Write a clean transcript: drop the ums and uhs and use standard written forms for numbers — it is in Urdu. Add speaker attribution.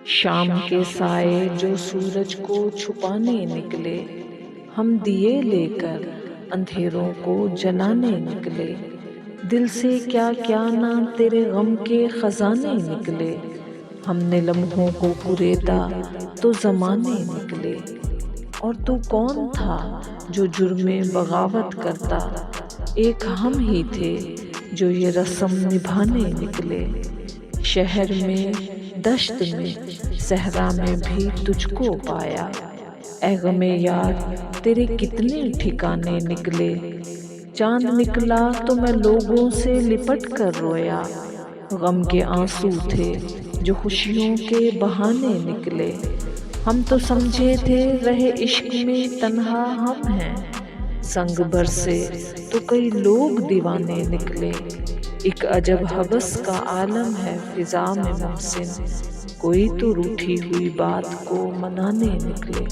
Speaker 1: شام کے سائے جو سورج کو چھپانے نکلے، ہم دیے لے کر اندھیروں کو جلانے نکلے۔ دل سے کیا کیا نہ تیرے غم کے خزانے نکلے، ہم نے لمحوں کو کریدا تو زمانے نکلے۔ اور تو کون تھا جو جرم بغاوت کرتا، ایک ہم ہی تھے جو یہ رسم نبھانے نکلے۔ شہر میں، دشت میں، صحرا میں بھی تجھ کو پایا، اے غم یار تیرے کتنے ٹھکانے نکلے۔ چاند نکلا تو میں لوگوں سے لپٹ کر رویا، غم کے آنسو تھے جو خوشیوں کے بہانے نکلے۔ ہم تو سمجھے تھے رہے عشق میں تنہا ہم ہیں، سنگ برسے تو کئی لوگ دیوانے نکلے۔ ایک عجب ہوس کا عالم ہے فضا میں محسن، کوئی تو روٹھی ہوئی بات کو منانے نکلے۔